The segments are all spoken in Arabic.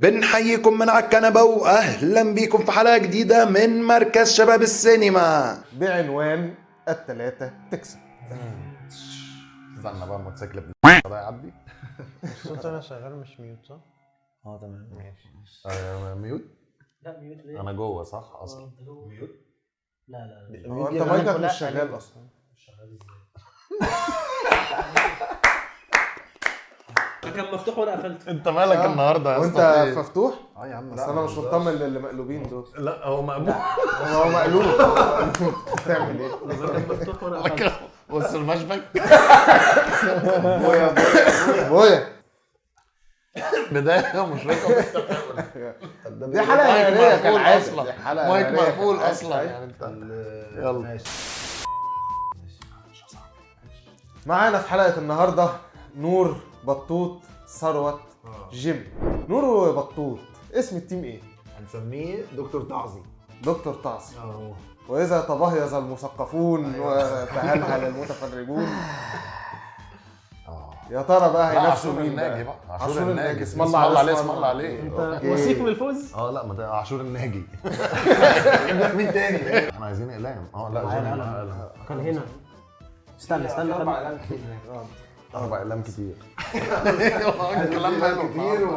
بنحييكم من على الكنبة وأهلا بيكم في حلقة جديدة من مركز شباب السينما بعنوان التلاتة تكسب. استنى بقى الموتوسيكل ده يعدي. الصوت انا شغال مش ميوت صح؟ تمام ماشي. ميوت؟ لا ميوت ليه؟ انا جوه صح اصلا. ميوت؟ لا هو انت مايكك مش شغال اصلا. مش شغال ازاي؟ كان مفتوح وانا قفلت. انت مالك النهارده يا وانت اسطى؟ مفتوح؟ اه يا عم بس انا مش مطمن للي مقلوبين دول. لا هو مقبول. هو مقلوب. بتعمل ايه؟ كان مفتوح وانا قفلت. بص المشبك بويا بدايه مشرقه. دي حلقة نارية كالعادة. اصلا دي حلقة مايك نارية مقفول كالعادة. اصلا يعني انت يلا. معانا في حلقة النهاردة نور بطوط ثروت جيم. نور وبطوط اسم التيم ايه؟ هنسميه دكتور تعظي. دكتور تعصي. وإذا تبهيظ المثقفون وتهلهل المتفرجون يا ترى بقى هينافسوا مين بقى؟ عاشور الناجي. اسم الله عليه اسم الله عليه. انت وثيق من الفوز؟ لا ما ده عاشور الناجي. مين تاني؟ احنا عايزين اقلام. لا لا كان هنا. استنى 4 اقلام كتير. كلام حلو كتير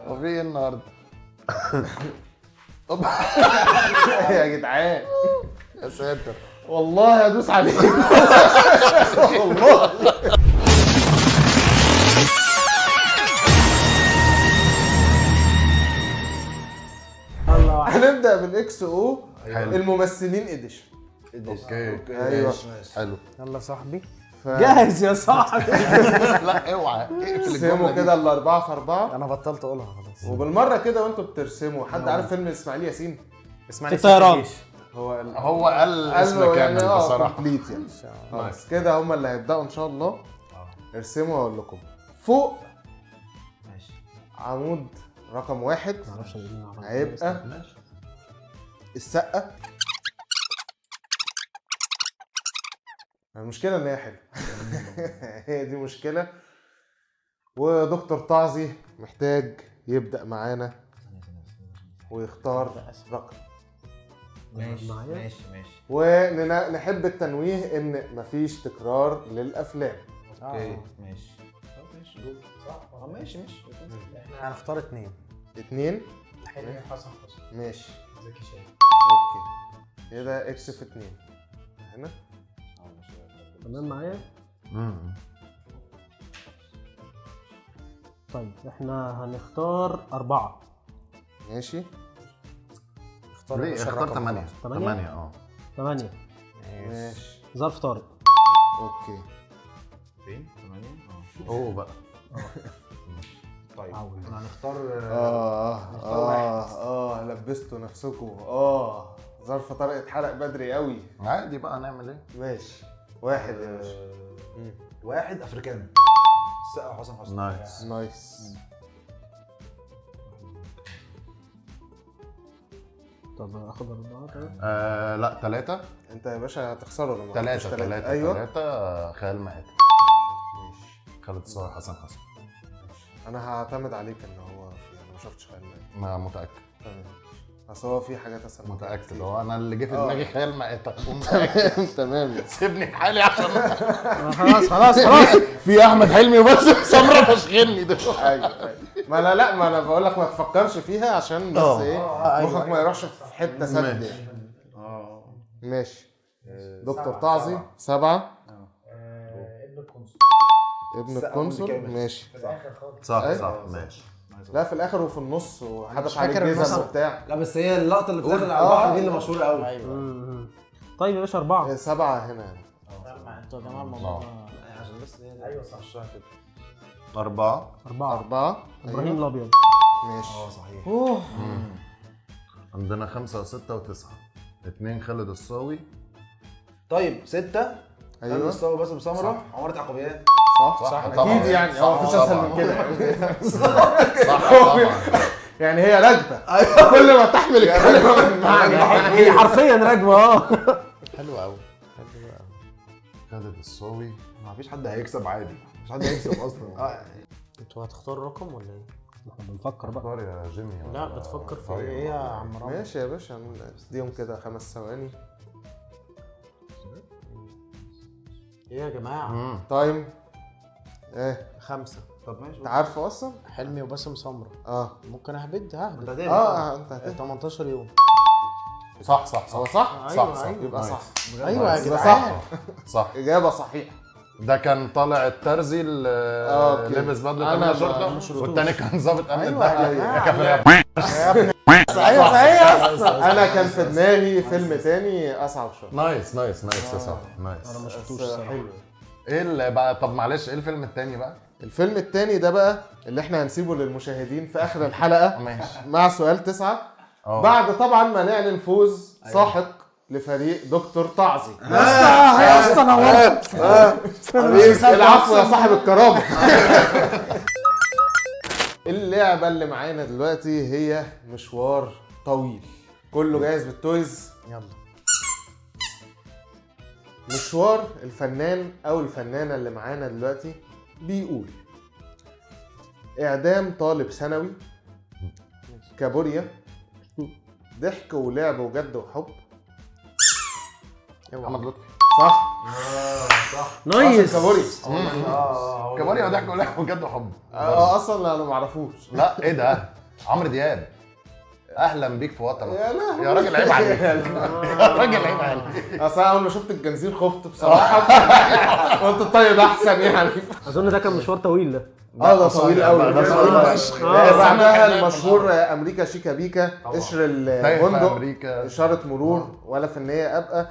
وفي ايه النهارده؟ يا جدعان يا ساتر والله هدوس عليك. والله الله. هنبدأ بالاكس او حلو. الممثلين اديشن. اوكي ايوه حلو. يلا صاحبي جاهز يا صاحبي. لا اوعى اقفل ترسموا الجمله كده الأربعة في أربعة انا بطلت اقولها خلاص. وبالمرة كده وانتوا بترسموا. حد عارف فيلم اسماعيل ياسين؟ اسمعني في الطيران. هو قال اسم كامل بصراحه. كومبليت يعني. خلاص كده هم اللي هيبدأوا ان شاء الله. ارسموا واقول لكم. فوق ماشي. عمود رقم 1 معرفش هيبقى السقة. المشكلة ان هي حلوة. هي دي مشكلة. ودكتور تعظي محتاج يبدأ معانا ويختار رقم. ماشي. ونحب التنويه ان مفيش تكرار للافلام. اوكي ماشي. صح ماشي. احنا هنختار 2. 2 حسن ماشي. زكي شاهين. اوكي كده اكس في 2 هنا. تمام معايا؟ طيب احنا هنختار 4. ماشي. اختار 8. 8 8 ماشي ظرف طارق. اوكي. فين 8 اوه بقى. طيب احنا هنختار لبستوا نفسكم. ظرف طارق اتحرق بدري قوي. عادي بقى هنعمل ايه؟ ماشي. 1 يا باشا. 1 افريكانو. السقا حسن حسني. نايس. نايس. طب اخد 4 طيب. لا 3. انت يا باشا هتخسروا لما 3 ايوه 3 خيال مآتة. ماشي. خالد صالح حسن حسن. انا هعتمد عليك ان هو انا ما شفتش خيال مآتة. ما متأكد. تمام. اصل هو في حاجات اسهل. متأكد هو انا اللي جه في دماغي خيال مآتة. تمام. سيبني في حالي عشان خلاص في احمد حلمي وبس. سمرة فشخني دلوقتي. ايوه ما انا بقول لك ما تفكرش فيها عشان بس ايه مخك ما يروحش في حته سد يعني. ماشي. دكتور تعظي 7. ابن القنصل ماشي. صح ماشي. لا في الاخر وفي النص وحدث عليه فاكر جزم المثل. وبتاع. لا بس هي اللقطه اللي في الاخر على البحر دي اللي مشهوره قوي. ايوه. طيب يا باشا 4. 7 هنا يعني. انتوا يا جماعه الموضوع عشان بس ايوه صح شويه كده. 4. 4 ابراهيم الابيض. ماشي. صحيح. عندنا 5 و6 و9. 2 خالد الصاوي. طيب 6 ايوه الصاوي باسم سمره عمارة يعقوبيان. صح طبعاً. اكيد يعني هو مفيش اسهل من كده. صح طبعا. يعني هي راكبه كل ما تحمل الكلمه من معنى. هي حرفيا راكبه. حلو قوي. خالد الصاوي. ما فيش حد هيكسب عادي. مش حد هيكسب اصلا. انتوا هتختاروا رقم ولا ايه؟ احنا بنفكر بقى. اختار يا جيمي. لا بتفكر في ايه يا عم رامي؟ ماشي يا باشا، اديهم كده 5 ثواني. ايه يا جماعه؟ تايم. ايه 5. طب ماشي. انت عارفه اصلا؟ حلمي وباسم سمرة. اه ممكن انت ههبد هتهبط. انت هتفهم. 18 يوم. صح صح صح هو صح؟ أيوة، صح أيوة. يبقى نايس. صح. ايوه يا يبقى جدعان. صح. اجابه صحيحه. ده كان طالع الترزي اللي اوكي. لابس بدله أنا امن شرطه، والتاني كان ظابط امن أيوة يا الداخليه. جماعة. يا كافر يا ايوه صحيح. انا كان في دماغي فيلم تاني اصعب شويه. نايس نايس نايس يا صاحبي نايس. انا ما شفتوش بس الصراحه. حلو. ايه اللي بقى؟ طب معلش، ايه الفيلم التاني بقى؟ الفيلم التاني ده بقى اللي احنا هنسيبه للمشاهدين في اخر الحلقه ماشي. مع سؤال 9 اه. بعد طبعا ما نعلن فوز ساحق لفريق دكتور تعظي. يا اسطى نورت. العفو يا صاحب الكرامه. اللعبه اللي معانا دلوقتي هي مشوار طويل. كله جاهز بالتويز؟ يلا. مشوار الفنان او الفنانه اللي معانا دلوقتي بيقول: اعدام طالب ثانوي، كابوريا، ضحك ولعب وجد وحب. محمد لطفي. صح. نايس. كابوريا. كباري وضحك ولا بجد وحب. اصلا انا ما اعرفوش. لا ايه ده؟ عمرو دياب. اهلا بيك في وطنك. يا لهوي. يا راجل عيب عليك. يا راجل عيب عليك. اصل اول ما شفت الجنزير خفت بصراحه. قلت طيب احسن يعني. اظن ده كان مشوار طويل ده. ده طويل قوي. ده طويل فشخ. بعدها المشهور امريكا شيكا بيكا، قشر تايه في البندق، امريكا. اشاره مرور، ولا في النهايه ابقى،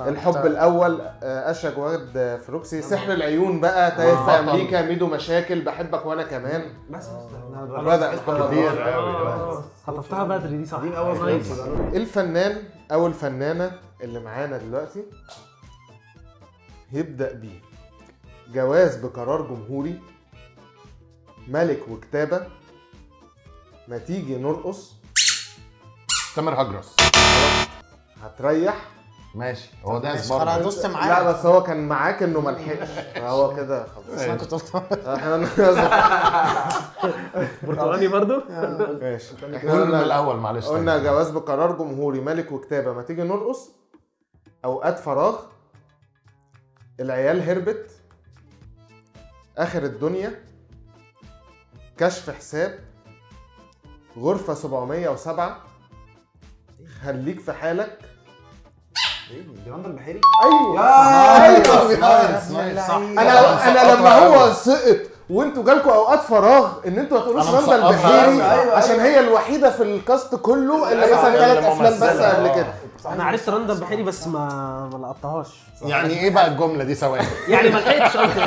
الحب الاول، اشج ورد فروكسي، سحر العيون بقى، تايه في امريكا، ميدو مشاكل، بحبك وانا كمان. بس بدأ كتير قوي. خطفتها بدري دي صح. دي من اول نايس. الفنان او الفنانه اللي معانا دلوقتي يبدأ بيه: جواز بقرار جمهوري، ملك وكتابة، ما تيجي نرقص، تامر هجرس. هتريح. ماشي. هو ده انا برضه. دوست لا معاك. بس هو كان معاك انه ملحقش فهو كده خلاص. انا كنت قلت احنا برتغالي برضو. ماشي. احنا قول من قلنا الاول معلش. قلنا جواز بقرار جمهوري، ملك وكتابة، ما تيجي نرقص، اوقات فراغ، العيال هربت، اخر الدنيا، كشف حساب، غرفة 707، خليك في حالك. دي رندا البحيري. ايوه نايس نايس نايس. انا لما هو سقط وانتوا جالكوا اوقات فراغ ان انتوا هتقولوش أنا رندا مسقطها. البحيري أيوة. عشان هي الوحيده في الكاست كله اللي مثلا 3 افلام بس قبل كده. انا عرفت رندا البحيري بس ما لقطتهاش. يعني ايه بقى الجمله دي؟ ثواني. يعني ما لحقتش قصدي.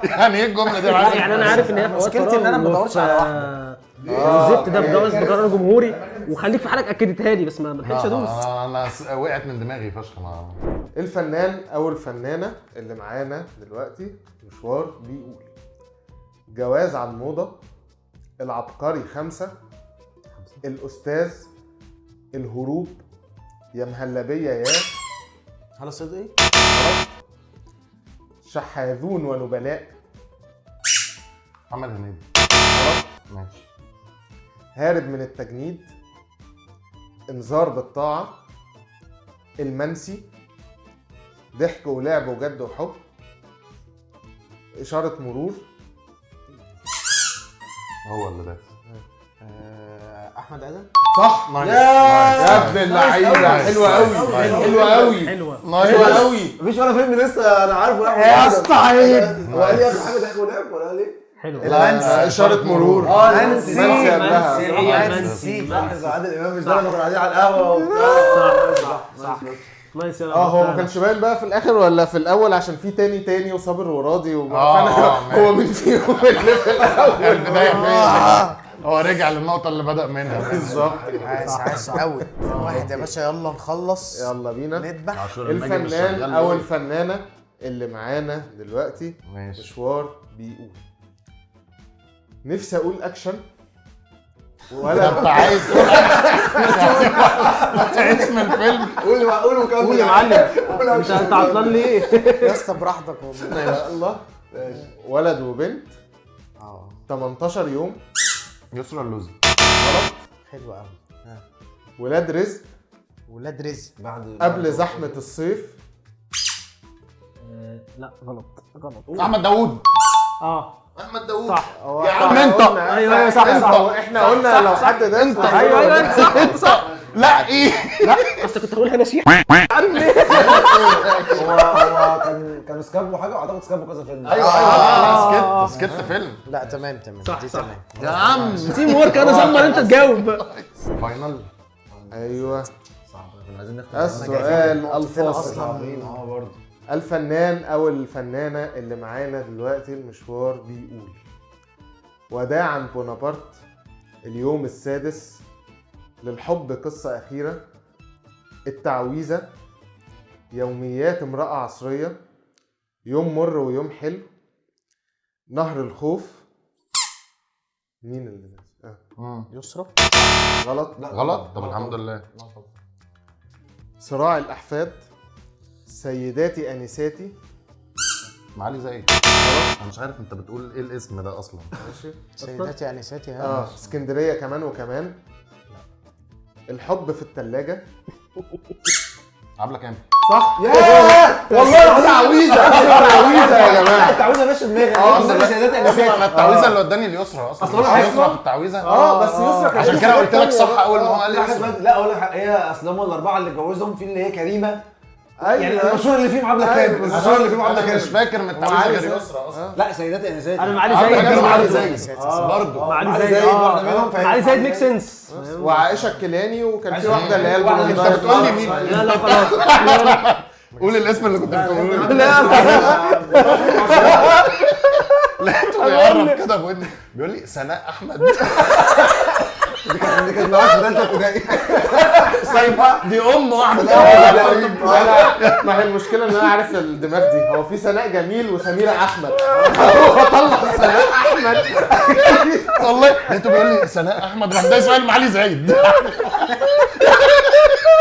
يعني ايه الجمله دي؟ لا يعني انا عارف ان هي في اوقات مشكلتي إن أنا ما بدورش على واحده. الزفت ده بجواز بقرار جمهوري وخليك في حالك اكدتها لي بس ما لحقتش ادوس. انا وقعت من دماغي فشخ. الفنان او الفنانه اللي معانا دلوقتي مشوار بيقول: جواز عن موضه، العبقري 5، الاستاذ، الهروب، يا مهلبيه، يا هلا صدقي. شحاذون ونبلاء، محمد هنيدي. ماشي. هارب من التجنيد، انذار بالطاعة، المنسي، ضحك ولعب وجد وحب، إشارة مرور. هو اللي ده. احمد ادم. صح. نايس. يا ابن اللعيبة، حلوة قوي حلوة قوي حلوه. حلوة قوي. مفيش ولا فيلم لسه انا عارفه. يا اسطى عيب. هو قال لي يا ابن حاجه ضحك ولعب ولا قال ايه؟ حلوه. إشارة مرور. منسي. منسي قبلها. هي منسي. منسي. لحظه عادل امام مش ده لما كنا قاعدين على القهوه وبتاع. صح. نايس. هو ما كانش باين بقى في الاخر ولا في الاول عشان في تاني وصابر وراضي ماشي. هو مين فيهم اللي في الاول؟ البدايه فين؟ هو رجع للنقطه اللي بدأ منها. بالظبط. عايز قوي واحد يا باشا. يلا نخلص يلا بينا. نذبح. الفنان او الفنانه اللي معانا دلوقتي ماشي. مشوار بيقول: نفسي اقول اكشن ولا انت عايز اسم الفيلم؟ قول وكمل. قول يا معلم. انت عطلان ليه؟ يا اسطى براحتك والله. الله. ولد وبنت، 18 يوم، يسرا اللوزي. حلو قوي. ولاد رزق ولاد رزق. قبل زحمه الصيف. لا غلط. احمد داوود. احمد داوود. صح. يا عم انت. ايوه صح انت صح. احنا قلنا لو حد ده انت. ايوه انت صح انت صح. لا ايه؟ لا اصل كنت هقول هنا شيح. هو كان سكابو حاجه، واعتقد سكابو كذا فيلم. ايوه سكت فيلم. لا تمام صح دي صح. تمام. يا عم تيم وورك انا زمر انت تجاوب. فاينل. ايوه عايزين نختم السؤال الفاصل. اصلا برضه الفنان او الفنانه اللي معانا دلوقتي المشوار بيقول: وداعا بونابرت، اليوم السادس، للحب قصة أخيرة، التعويذة، يوميات امرأة عصرية، يوم مر ويوم حلو، نهر الخوف. مين اللي يسرا. غلط. غلط. طب الحمد لله. صراع الأحفاد، سيداتي أنساتي. معالي زايد. انا مش عارف انت بتقول ايه الاسم ده اصلا. ماشي. سيداتي انساتي. اسكندرية كمان وكمان. الحب في التلاجة. عبلة كامل. صح. والله تعويذة تعويذة يا جماعة. التعويذه ماشي في دماغي. اصلا سيدات انا التعويذه اللي وداني اليسرى اصلا. أصل أنا يسرى في التعويذه. بس يسرا كان عشان كده قلت لك صح اول ما هو قال لي يسرى. لا اقول لك هي اصل هم الاربعه اللي اتجوزهم في اللي هي كريمه. يعني ايوه المشهور اللي فيهم عبله أيوة، كامل. بالظبط. المشهور اللي فيهم عبله انا مش كامل. فاكر من التعويذه غير يسرى اصلا. لا سيداتي انساتي. انا معالي عبلة كامل زايد. ومعالي زايد برضه معالي زايد واحده منهم. معالي زايد ميك سنس. وعائشة الكيلاني، وكان في واحدة اللي هي انت بتقول لي مين؟ لا لا خلاص. قول الاسم اللي كنت بتقوله. لا لقيته بيقرب كده بودني بيقول لي سناء احمد. دي كانت معاك في ثالثه ابتدائي. دي ام واحده. ما هي المشكلة ان انا عارف الدماغ دي. هو في سناء جميل وسميرة احمد. هو طلع سناء احمد. والله لقيته بيقول لي سناء احمد، راح ده سؤال معالي زايد.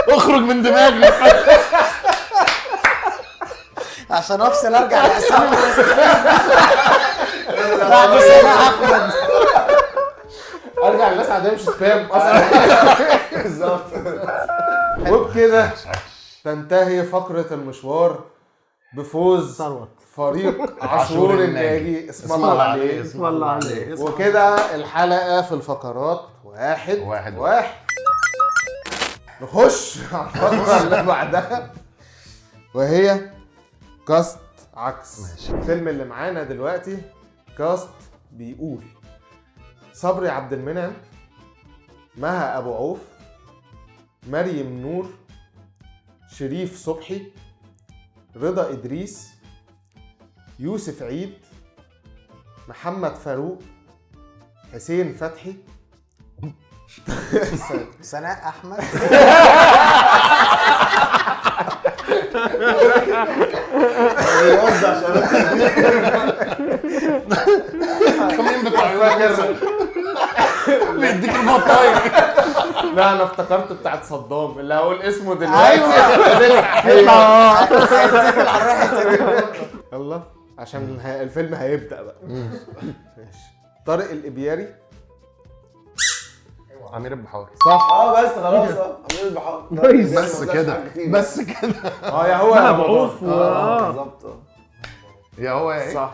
اخرج من دماغي. عشان افصل ارجع لاسامي بعد سنه احمد. ارجع للناس عندها مش سبام اصلا. بالظبط. وبكده تنتهي فقرة المشوار بفوز فريق عاشور الناجي. اسم الله عليه. اسم الله عليه. وكده الحلقة في الفقرات واحد. واحد. نخش على الفقرة اللي بعدها، وهي كاست عكس. الفيلم اللي معانا دلوقتي كاست بيقول: صبري عبد المنعم، مها أبو عوف، مريم نور، شريف صبحي، رضا إدريس، يوسف عيد، محمد فاروق، حسين فتحي، سناء احمد. كمين بتاع بيديك البطايق. لا انا افتكرت بتاعت صدام اللي هقول اسمه دلوقتي. ايوه هيتكل على الراحه. يلا عشان الفيلم هيبدأ بقى. ماشي. طارق الإبياري. امير البحار. صح. بس خلاص امير البحار. نايس. بس كده بس كده. يا هو يا معروف. بالظبط. يا هو يا ايه؟ صح.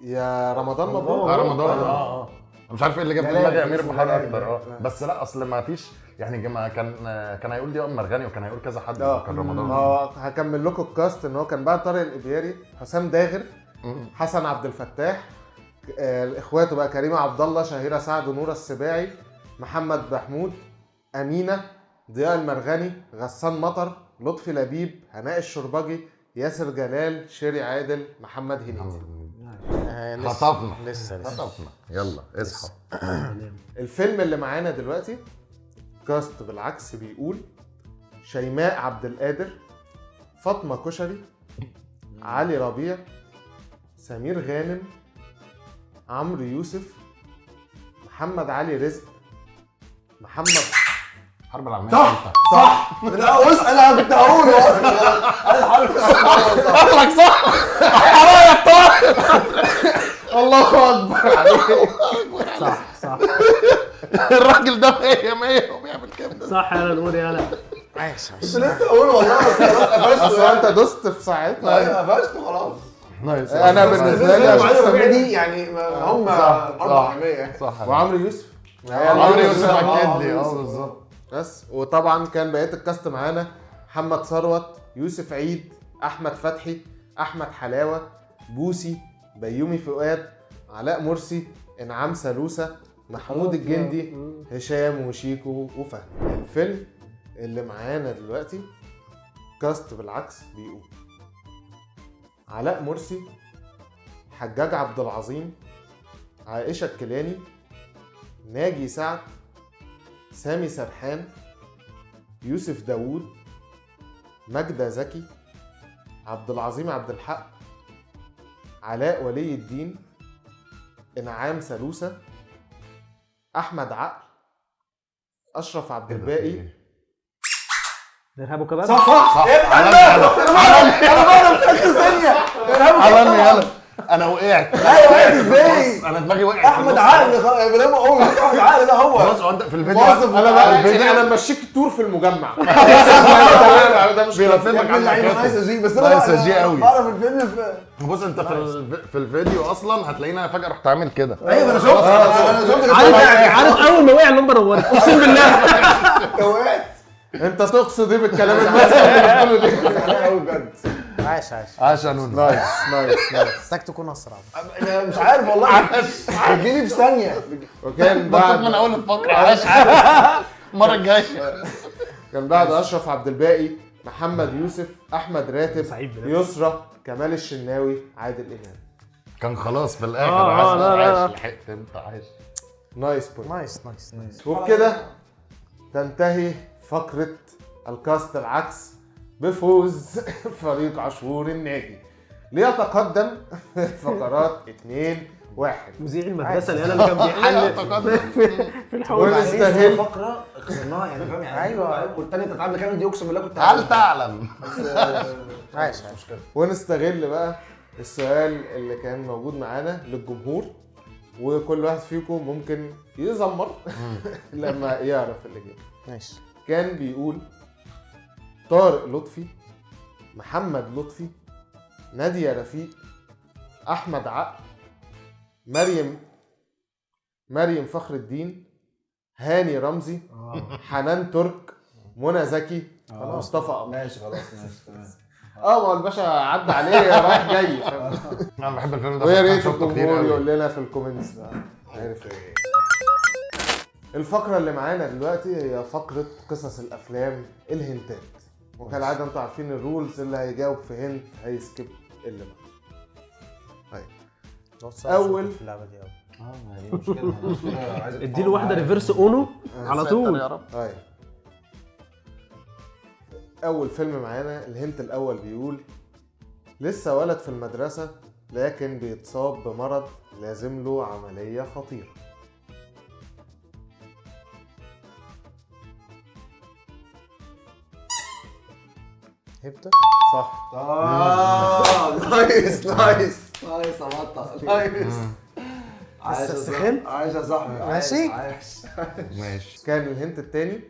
يا رمضان مبروك. رمضان. انا مش عارف ايه اللي جاب في دماغي امير البحار اكتر. بس لا اصل ما فيش يعني ما كان هيقول دي مرغني وكان هيقول كذا حد. كان رمضان. هكمل لكم الكاست. ان هو كان بعد طارق الإبياري حسام داغر، حسن عبد الفتاح، اخواته بقى كريمه عبد الله، شهيره سعد، ونوره السباعي، محمد محمود، امينه، ضياء المرغني، غسان مطر، لطفي لبيب، هناء الشربجي، ياسر جلال، شيري عادل، محمد هنيدي. خطفنا. لسه خطفنا. يلا اصحى. الفيلم اللي معانا دلوقتي كاست بالعكس بيقول: شيماء عبد القادر، فاطمه كشري، علي ربيع، سمير غانم، عمرو يوسف، محمد علي رزق، محمد. حرب العالميه. صح. لا بص انا كنت هقوله قالك صح. حرايق طاهر. الله اكبر عليك. صح الراجل ده 100 وبيعمل كده. صح يلا نقول يلا. عايش لسه اقول والله بس خلاص قفشته. اصل انت دوست في ساعتها. ايوه قفشته خلاص. نايس. انا بالنسبه لي معايا عشان الربيع سمير دي يعني هم 400. صح. وعمرو يوسف. عمرو يوسف آه، اكد عمرو لي يوسف. بالظبط. بس وطبعا كان بقيه الكاست معانا محمد ثروت، يوسف عيد، احمد فتحي، احمد حلاوه، بوسي، بيومي فؤاد، علاء مرسي، انعام سالوسة، محمود الجندي، هشام وشيكو وفهمي. الفيلم اللي معانا دلوقتي كاست بالعكس بيقول علاء مرسي، حجاج عبد العظيم، عائشة الكيلاني، ناجي سعد، سامي سرحان، يوسف داوود، ماجدة زكي، عبد العظيم عبد الحق، علاء ولي الدين، انعام سالوسة، احمد عقل، اشرف عبد الباقي. ارهاب وكباب. صح على يلا انا وقعت. ايوه وقعت ازاي؟ انا دماغي وقعت. احمد عقل بدل ما اقول احمد عقل ده هو. خلاص هو انت في الفيديو انا بقى الفيديو انا ممشيك التور في المجمع. ده مش بيرتب يا لك ابن اللعيبه على نايس كده. يا بس نايس انا يا جي قوي. بعرف الفيلم في بص انت في الفيديو اصلا هتلاقيني انا فجاه رحت عامل كده. ايوه انا شفت انا شفت عارف اول ما وقع اللمبه نورت اقسم بالله. انت وقعت. انت تقصد ايه بالكلام المسخ اللي بتقوله ده؟ انا قوي بجد. عايش عشان نايس نايس نايس. محتاج تكون اسرع. انا مش عارف والله بتجيلي في ثانيه. وكان بطلت من بعد اول الفقره. عاش المره الجايه. كان بعد اشرف عبد الباقي محمد يوسف، احمد راتب، سعيد بنفسه. يسرى، كمال الشناوي، عادل امام. كان خلاص في الاخر. لا، لا، لا. عاش لحقت انت عايش. نايس بوينت. نايس. وبكده تنتهي فقرة الكاست العكس بفوز فريق عاشور الناجي، ليتقدم فقرات 2-1. مذيع المدرسه اللي كان بيحل في الحوار. ونستهل فقره خسرناها يعني فاهم يعني. أيوة. والتاني انت تعمل كام دي اقسم بالله كنت هل تعلم؟ عايش ونستغل بقى السؤال اللي كان موجود معانا للجمهور، وكل واحد فيكم ممكن يزمر لما يعرف اللي جاي. ماشي. كان بيقول طارق لطفي، محمد لطفي، نادية رفيق، أحمد عقل، مريم فخر الدين، هاني رمزي، حنان ترك، منى زكي، مصطفى قمر. ماشي خلاص ماشي تمام. ما هو الباشا عدى عليه رايح جاي فاهم؟ انا بحب الفيلم ده. ويا ريت شفته كتير الجمهور قوي. يقول لنا في الكومنتس بقى عارف ايه. الفقرة اللي معانا دلوقتي هي فقرة قصص الأفلام الهنتات، وكالعادة انتوا عارفين الرولز، اللي هيجاوب في هنت هيسكيب اللي بعده. أول في اللعبه دي قوي. دي مشكله عايز اديله واحده ريفرس اونو على يا طول. رب. طيب أول فيلم معانا الهنت الأول بيقول لسه ولد في المدرسة لكن بيتصاب بمرض لازم له عملية خطيرة. هبته. صح. نايس يا بطه نايس. عايش يا سخنت؟ عايش يا صاحبي. ماشي. عايش. ماشي. كان الهنت التاني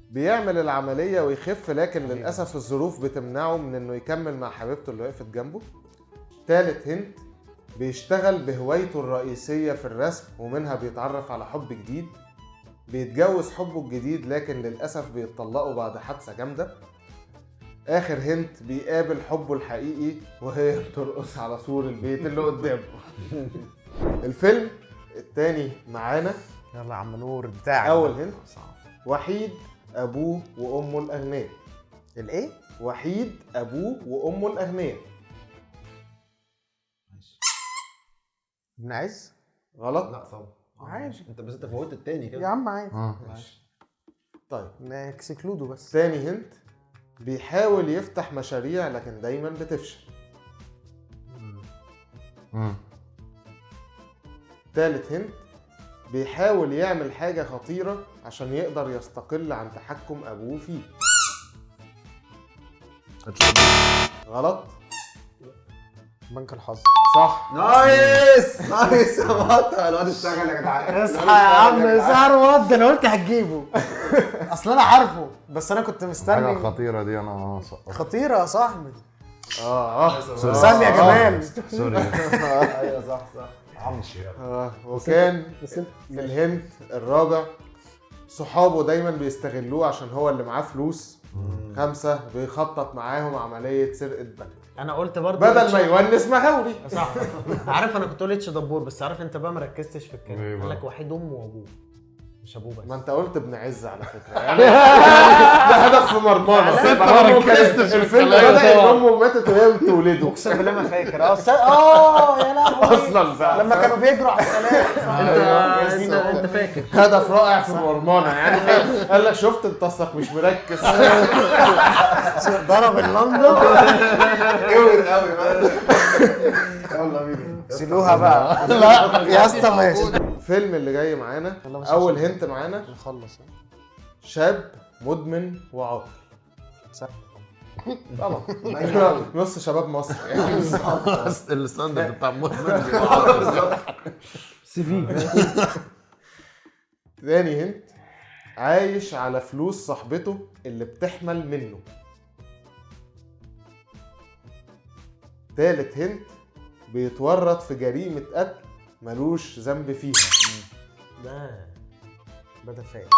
بيعمل العملية ويخف، لكن للأسف الظروف بتمنعه من إنه يكمل مع حبيبته اللي وقفت جنبه. تالت هنت بيشتغل بهوايته الرئيسية في الرسم، ومنها بيتعرف على حب جديد، بيتجوز حبه الجديد لكن للأسف بيتطلقوا بعد حادثة جامدة. آخر هنت بيقابل حبه الحقيقي وهي بترقص على سور البيت اللي قدامه. الفيلم التاني معانا يلا يا عم نور بتاعك. أول هنت وحيد أبوه وأمه الأغنياء. الايه؟ وحيد أبوه وأمه الأغنياء. ابن عز. غلط؟ لا طبعا عايش. انت بس انت فوتت التاني يا كده. عم عادي. طيب اكسكلودو بس. تاني هنت بيحاول يفتح مشاريع لكن دايما بتفشل. تالت هنت بيحاول يعمل حاجة خطيرة عشان يقدر يستقل عن تحكم أبوه فيه. غلط؟ بنك الحظ. صح. نايس نايس يا بطل. الواد اشتغل يا جدعان. اصحى يا عم سهر واد، انا قلت هتجيبه. اصل انا عارفه بس انا كنت حاجه مستني. خطيره دي انا خطيرة يا صاحبي. سامي يا جمال. سوري. ايوه صح صح. وكان في الهند الرابع صحابه دايما بيستغلوه عشان هو اللي معاه فلوس. 5 بيخطط معاهم عملية سرقة بنك انا قلت برضه بدل ما يونس مغاوري. صح. عارف انا كنت قلت اتش دبور، بس عارف انت بقى ما ركزتش في إيه الكلام. بقى؟ قال لك وحيد امه وابوه مش ابوه بس. ما انت قلت ابن عز على فكرة يعني. ده هدف في مرمانا. الفيلم بدأ ان امه ماتت وهي بتولده اقسم بالله ما فاكر. يا لهوي اصلا بقى. لما كانوا بيجروا على السلام. انت فاكر. هدف رائع في مرمانا يعني. قال لك شفت انت اصلك مش مركز. ضرب اللندن. قوي قوي بقى. يلا بينا. سيبوها بقى. لا يا اسطى ماشي. الفيلم اللي جاي معانا اول هنت معانا نخلص. شاب مدمن وعاطل. صح. طبعا نص شباب مصر يعني. الستاندرد بتاع مدمن. سي في. تاني هنت عايش على فلوس صاحبته اللي بتحمل منه. تالت هنت بيتورط في جريمة قتل ملوش ذنب فيها. ده بدأ فاهم.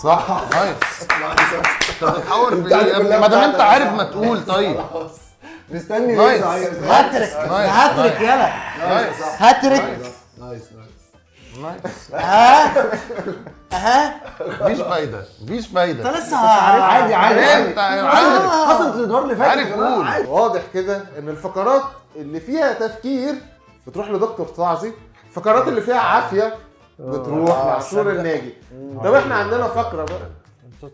صح نايس. انت بتحاور في ايه يا ابني؟ ما دام انت عارف ما تقول. طيب مستني نايس. ليه؟ هاتريك هاتريك يلا نايس هاتريك. نايس نايس. اها مفيش فايده مفيش فايده. انت لسه عادي انت عارف حصلت الادوار اللي فاتت. عارف قول. واضح كده ان الفقرات اللي فيها تفكير بتروح لدكتور طعزي، الفقرات اللي فيها عافية بتروح لعاشور الناجي. طب احنا عندنا فقرة بقى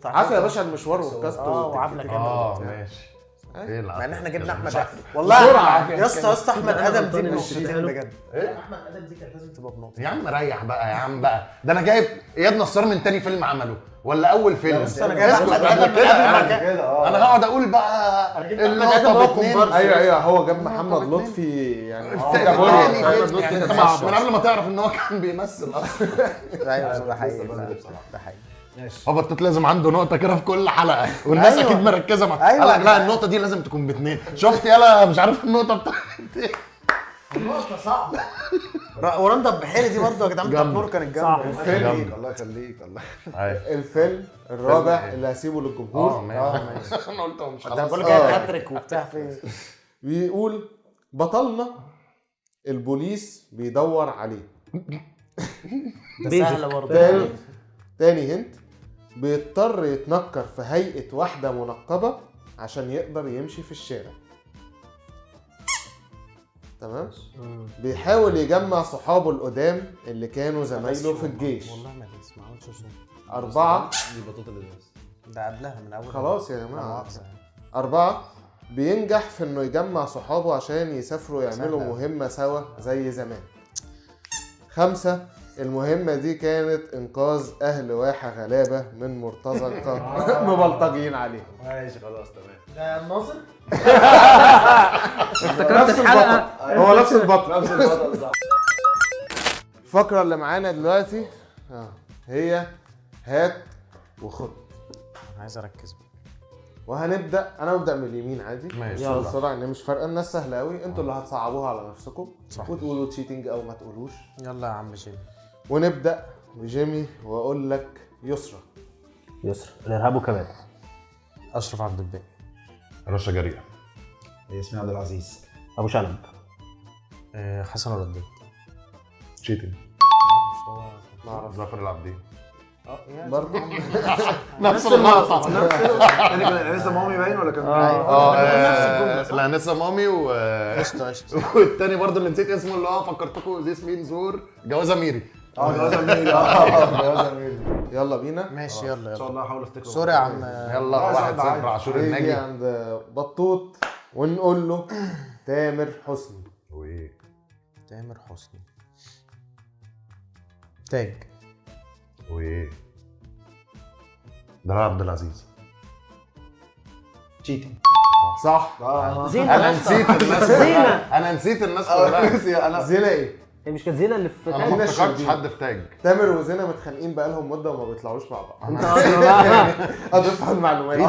عافية يا باشا، المشوار والكاست وعامله كده. ماشي. ايه مع ان احنا جبنا كده؟ احمد والله يا اسطى احمد ادم دي بنقطتين بجد. احمد ادم دي كانت لازم تبقى بنقطه. يا عم ريح بقى يا عم بقى. ده انا جايب اياد نصار من تاني فيلم عمله ولا اول فيلم. انا جايب احمد ادم كده. انا هقعد اقول بقى النقطه باتنين. ايوه هو جاب محمد لطفي يعني. من قبل ما تعرف ان هو كان بيمثل اصلا. ايوه ده حقيقي ده حقيقي. هو بطوط لازم عنده نقطه كده في كل حلقه والناس أيوة. اكيد مركزه معاه. أيوة. قال لك لا النقطه دي لازم تكون باتنين. شفت يلا مش عارف النقطه بتاعتي. النقطه صعبه. ورندا البحيري دي برضه يا جدعان بتاعت نور كانت جامده. الله يخليك الله. الفيلم الرابع اللي هسيبه للجمهور ماشي. انا قلت هو مش ده خلاص. بقول جايب هاتريك وبتاع فين. بيقول بطلنا البوليس بيدور عليه. ده سهله برضه. تاني هنت بيضطر يتنكر في هيئة واحدة منقبة عشان يقدر يمشي في الشارع. تمام. بيحاول يجمع صحابه القدام اللي كانوا زمايله في الجيش. والله ما تسمعوش صوت. 4 دي بطوطه اللي ده قبلها من اول. خلاص يا لا جماعة. مؤاخذة. 4 بينجح في انه يجمع صحابه عشان يسافروا يعملوا مهمة سوا زي زمان. 5 المهمة دي كانت إنقاذ أهل واحة غلابة من مرتزقة مبلطجين عليهم. ماشي خلاص تمام. ده الناصر؟ افتكرت الحلقه. هو نفس البطل. نفس البطل صح. الفقرة اللي معانا دلوقتي هي هات وخد. انا عايز اركز بقى. وهنبدأ أنا ببدأ من اليمين عادي. ماشي. يلا بسرعة إن مش فارقة، الناس سهلة أوي، أنتوا اللي هتصعبوها على نفسكم صح. وتقولوا تشيتنج أو ما تقولوش. يلا يا عم جيمي. ونبدأ بجيمي وأقول لك يسرى. يسرا الارهاب وكباب. اشرف عبد الباقي. رشا جريئه. ياسمين عبد العزيز. ابو شنب. حسن الرداد. تشيتنج. مش هو ما أعرف ظافر العابدين. برضه. نفس النقطه. انا كان لسه مامي باين ولا كان لا نسا مامي قشطه. والتاني برضه اللي نسيت اسمه اللي هو فكرتكم زي اسمين زور جوازه ميري. جوازه ميري. جوازه ميري. يلا بينا. ماشي يلا ان شاء الله هحاول افتكره. سوري يا عم. يلا 1-0 عاشور نيجي الناجي. عند بطوط ونقول له تامر حسني. وايه تامر حسني. تاج. وايه دلال عبد العزيز. تشيتنج. صح. زينه انا يا اسطى. نسيت الناس زينة. كلها. انا نسيت الناس كلها. زينة ايه؟ هي مش كانت زينه اللي في انا تاج؟ ما افتكرتش حد في تاج. تامر وزينة متخانقين بقالهم مدة وما بيطلعوش مع بعض. انت اصلا بقى اضيف على المعلومات.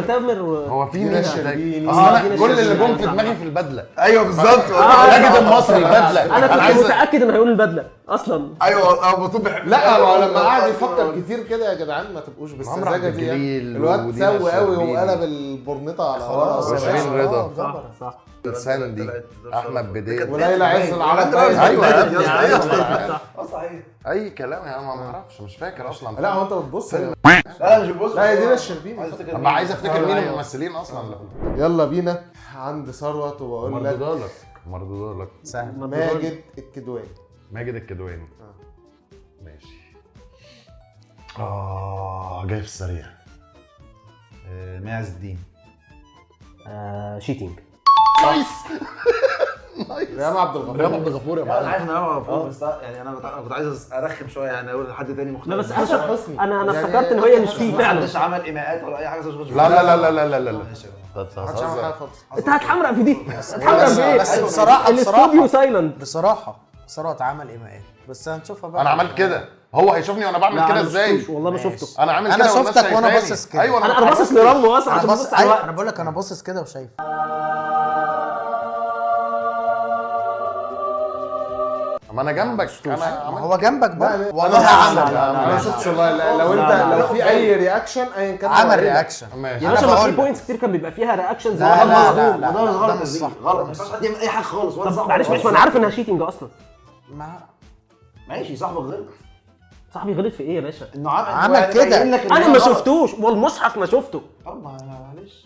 تامر هو في دينا مين الشربيني. اصل دينا انا كل اللي الشربيني. جم في دماغي في البدله. ايوه بالظبط. ماجد المصري البدله. انا كنت عايز متاكد انه هيقول البدله اصلا. ايوه ابو طوب لا ما هو لما قعد يفكر كتير كده يا جدعان ما تبقوش عمرو عبد بالسذاجه دي يعني. الجليل الواد ودينا سوى قوي الشربيني. وقلب البورنيطه على ورا وشيرين رضا. صح صح. ساندي احمد بدير. وليلى عز العرب. ايوه صحيح. اي كلام يا ما اعرفش مش فاكر اصلا. لا هو انت بتبص لا مش بص. لا هي دينا الشربيني. طب عايز افتكر مين الممثلين اصلا. يلا بينا عند ثروت وبقول لك مردودالك سهل. ماجد الكدواني. ماجد الكدواني. ماشي. جاي في السريع. معز الدين. شيتنج. نايس. ريهام عبد الغفور. ريهام عبد الغفور يا انا معلم. عارف ان انا مفروض بس يعني انا كنت عايز ارخم شويه يعني اقول لحد تاني مختلف. لا بس حسن حسني. انا يعني افتكرت ان هي مش فيه ما فعلا. حدش عمل ايماءات ولا اي حاجه. لا لا لا لا لا لا لا. محدش عمل حاجه خالص. انت هتحمرق في دي. هتحمرق في ايه؟ بس بصراحه الاستوديو سايلنت. بصراحه ثروت عمل ايماءات بس هنشوفها بقى. انا عملت كده. هو هيشوفني وانا بعمل كده ازاي؟ والله ما شفته. انا عامل أنا كده والناس شفتك وأنا شايفاني. باصص كده. ايوه انا باصص لرامو اصلا انا عشان بص ببص على انا الوقت. بقول لك انا باصص كده وشايف. ما انا جنبك. انا ما عملت هو جنبك بقى لا، والله عمل. انا ما شفتش والله. لو انت لو في اي رياكشن ايا كان عمل رياكشن. ماشي. يا أنا باشا ما في بقول لك. بوينتس كتير كان بيبقى فيها رياكشنز. لا لا لا لا وده غلط ده مش صح. غلط. ما ينفعش حد يعمل اي حاجه خالص ولا صح. معلش ما انا عارف انها شيتنج اصلا. ماشي صاحبك غلط. صاحبي غلط في ايه يا باشا؟ انه عمل يعني كده. باين لك إن انا هي ما غلط. شفتوش والمصحف ما شفته. طب معلش.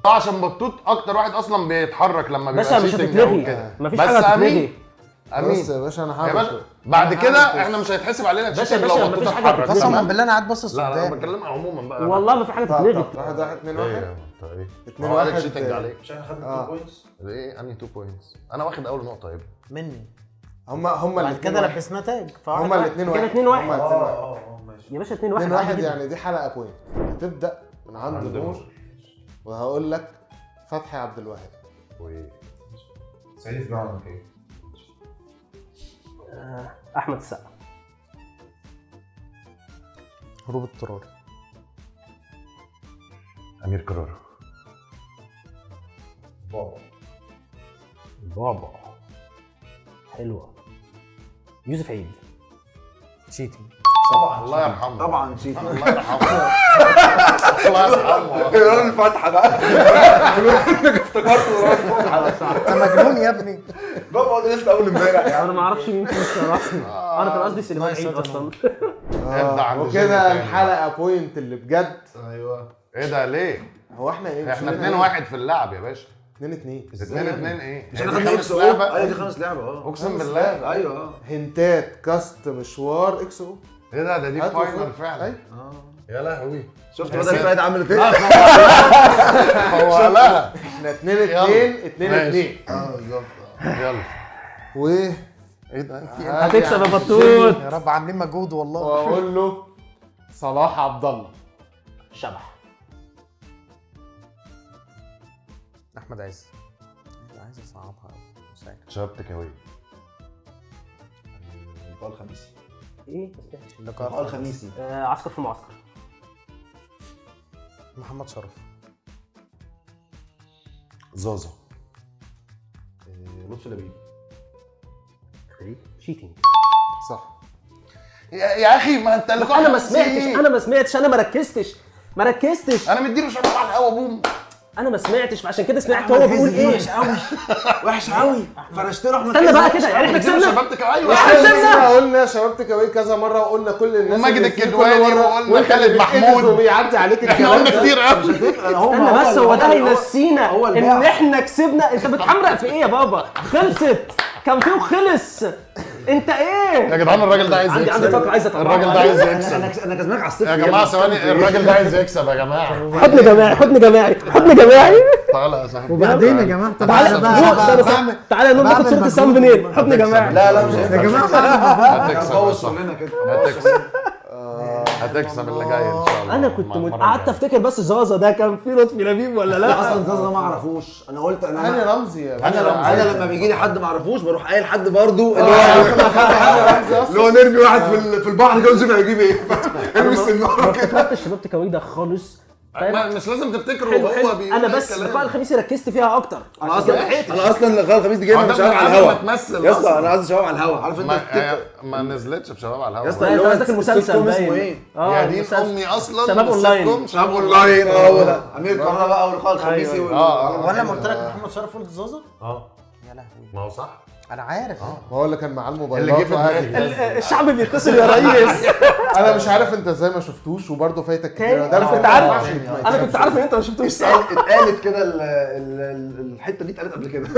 عشان بطوط اكتر واحد اصلا بيتحرك لما بيبقى باشا مش شيتنج أو هتتلغي. كده. مفيش بس حاجه امين هتتلغي. امين بص يا باشا انا يا هعمل باشا كده. بعد أنا كده هعمل احنا مش هيتحسب علينا باشا، تشيتنج باشا، لو مفيش بطوط حاجة اتحرك. هتتلغي. قسما بالله انا قاعد باصص لا لا انا قدام. بتكلم عموما بقى. والله ما في حاجه تتلغي. واحد 2 1 ايه طيب 2 هو عليك 1 شيتنج عليك. عشان خدنا آه. 2 بوينتس. ايه انهي 2 بوينتس انا واخد اول نقطه يبقى مني هم بعد الاثنين كده لبسنا تاج هم الاثنين كده واحد 2-1. هم الاثنين واحد ماشي. يا باشا 2-1. 2 1 يعني دي حلقه بوينت. هتبدا من عند نور وهقول لك فتحي عبد الوهاب. سعيد جعفر ايه؟ احمد السقا. هروب اضطراري. امير كرارة. بابا حلوه. يوسف عيد. شيتنج. طبعا الله يرحمه. طبعا شيت. الله يرحمه. الله يرحمه. الراجل الفاتحه بقى. انت مجنون يا ابني. بابا ده لسه اول امبارح. انا ما اعرفش مين فيه الصراحه. انا كان قصدي سليمان عيد اصلا. ابدأ عند جيمي وكده تاني. الحلقه بوينت اللي بجد. ايوه ايه ده ليه؟ هو احنا ايه؟ احنا 2-1 في اللعب يا باشا. 2 2 2-2 ايه؟ مش احنا دي خدنا خمس اكس او. لعبة. ايوه دي 5 لعبه اقسم بالله. ايوه هنتات كاست مشوار اكس او. ايه ده دي هاتوا فاينل فوق. فعلا. أيوة. يا لهوي. شفت بدل فايد عملت ايه؟ هو لا. احنا 2 2 2 2 بالظبط. يلا. و ايه ده؟ هتكسب يا بطوط. يا رب عاملين مجهود والله. واقول له صلاح عبد الله. شبح. احمد عز. عايز اصعبها قوي. مش عارف. شباب تكاوي. اللقاء الخميسي. ايه؟ اللقاء الخميسي. عسكر في المعسكر. محمد شرف. زازا. لطفي لبيب. شيتنج. صح. يا اخي ما انت اللي انا ما سمعتش انا ما ركزتش. انا مديله شباب على الهوا بوم. انا ما سمعتش فعشان كده سمعت هو بيقول ايه. وحش قوي وحش قوي. فرشت له احمد استنى بقى كده يعني احنا كسبنا. شباب تكاوي. احنا قلنا شباب تكاوي كذا مره وقلنا كل الناس وماجد اللي فيه كل الكدواني مرة، وقلنا وانت خالد اللي محمود. بتقلد وبيعدي عليك احنا الكلام قلنا ده. كتير قوي. استنى بس هو ده هينسينا هو ان الباع. احنا كسبنا. انت بتحمرق في ايه يا بابا؟ خلصت. كان فيه وخلص. انت ايه؟ يا جدعان الراجل ده عايز عندي يكسب. فكره عايز اطلعها. الراجل ده عايز يكسب. انا كسبانك على الصفر يا جماعه ثواني الراجل ده عايز يكسب يا جماعه. حضن جماعي. تعالى يا صاحبي. وبعدين يا جماعه طب تعالى نقول ناخد صوره السام منين؟ حضن جماعي. لا مش يا جماعه هتكسب يا بوظ صاحبي. لنا كده. هتكسب. هتكسب اللي جاي ان شاء الله. انا كنت المرة قعدت الجاية. افتكر بس زازا ده كان فيه لطفي لبيب ولا لا. اصلا زازا ما اعرفوش، انا قلت هاني انا رمزي يا انا لما بيجي لي حد ما اعرفوش بروح قايل حد برضه اللي اللي هو نرمي واحد في البحر كده ونشوف هيجيب ايه. ارمي ما السناره كده. افتكرتش شباب تكاوي ده خالص. مش لازم تفتكروا حلو هو حلو. بيقول انا إيه بس الكلام. لقاء الخميس ركزت فيها اكتر. انا اصلا لقاء الخميس دي هو جايبها ده من شباب من على قبل الهوا. ما تمثل يا اسطى أصلاً. انا قصدي شباب على الهوا، عارف انت ما نزلتش في شباب على الهوا. يا اسطى انت اللي هو قصدك المسلسل السيت اسمه باين. ايه؟ يا دين المسلسل. امي اصلا شباب أونلاين. السيت كوم شباب اونلاين هو ده امير كرارة بقى واللقاء الخميسي أيوة. وانا لما قلت لك محمد شرف قلت زازا. يا لهوي ما هو صح. انا عارف. هو اللي كان معاه اللي الموبايلات جه في وقاعد دماغي. يتكلم. الشعب بيتصل يا ريس. انا مش عارف انت ازاي ما شفتوش وبرضه فايتك كتير. ده انا كنت عارف انا كنت عارف ان انت ما شفتوش صح. اتقالت كده الحته دي اتقالت قبل كده.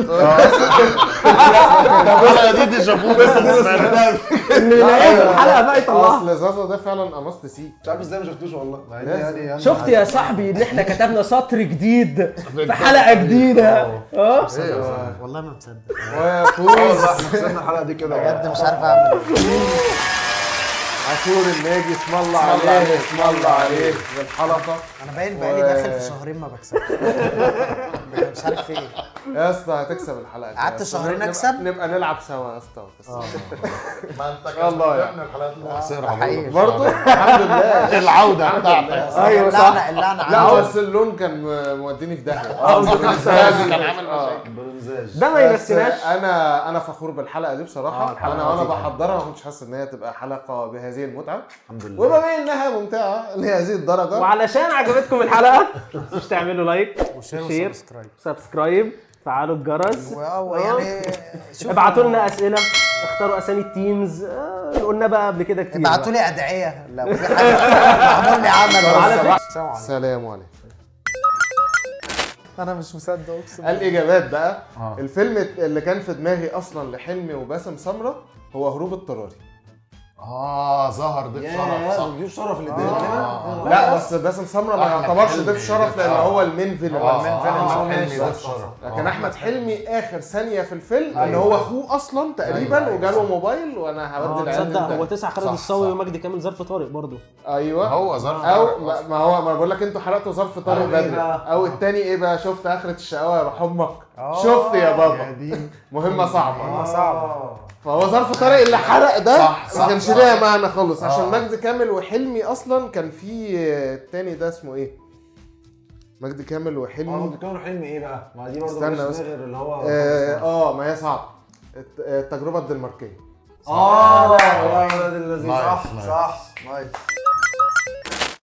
الحلقه دي ديجافو بس ان نهايه الحلقه بقى يطلعها. اصل زازا ده فعلا قمصت سي. مش عارف ازاي ما شفتوش والله، مع إن يعني شفت يا صاحبي ان احنا كتبنا سطر جديد في حلقه جديده. والله ما مصدق ويا والله فوز احنا خسرنا الحلقه دي كده بجد مش عارف اعمل ايه. عاشور الناجي اسم الله عليه اسم الله عليه بالحلقه. انا باين بقالي داخل في شهرين ما بكسبش. مش عارف في ايه. يا اسطى هتكسب الحلقه. قعدت شهرين أكسب؟ نبقى نلعب سوا يا اسطى. ما انت الله كسبت يعني. من الحلقات اللي خسرها حقيقي. برضه الحمد لله. العوده بتاعتك. ايوه صح. اللعنه اللعنه لا عندي. بس اللون كان موديني في داهيه. كان عامل مشاكل. برونزاج. ده ما بس ينسيناش. انا فخور بالحلقه دي بصراحه. الحلقة وانا لطيفة. بحضرها ما كنتش حاسس ان هي تبقى حلقه بهذه المتعه، الحمد لله. وما بين انها ممتعه لهذه الدرجه. وعلشان عجبتكم الحلقه مش تعملوا لايك وشير شير وسبسكرايب. سبسكرايب فعلوا الجرس. يعني شوف ابعتوا لنا اسئله، اختاروا اسامي التيمز اللي قلنا بقى قبل كده كتير. ابعتوا لي ادعيه لو في حاجه معمول لي عمل. السلام عليكم. سلام عليكم. انا مش مصدق اقسم. الاجابات بقى. الفيلم اللي كان في دماغي اصلا لحلمي وباسم سمره هو هروب اضطراري. ظهر ضيف شرف صح. ضيوف شرف اللي ادينا لا بس باسم سمره ما أحمد يعتبرش حلمي ضيف شرف لان هو المين فيلن. احمد حلمي ضيف شرف. لكن احمد حلمي اخر ثانيه في الفيلم ان هو اخوه اصلا تقريبا وجاله موبايل وانا هودي العيال تصدق هو دي. 9 خالد صح، الصاوي صح. ومجدي كامل ظرف طارق برضه. ايوه هو ظرف او طارق ما هو ما بقول لك انتوا حرقتوا ظرف طارق أو إيه بدري. بقى؟ او التاني ايه بقى؟ شفت اخرة الشقاوة يا روح امك. شفت يا بابا مهمة صعبة. فهو ظرف طارق اللي حرق ده صح، ما كانش صح. ليها معنى خالص عشان مجدي كامل وحلمي اصلا كان في التاني ده اسمه ايه؟ مجدي كامل وحلمي. كانوا حلمي ايه بقى؟ ما دي برضه استنى مش بس. غير اللي هو ما هي صعبة. التجربة الدنماركية. لا لا لا، صح نايس، صح نايس.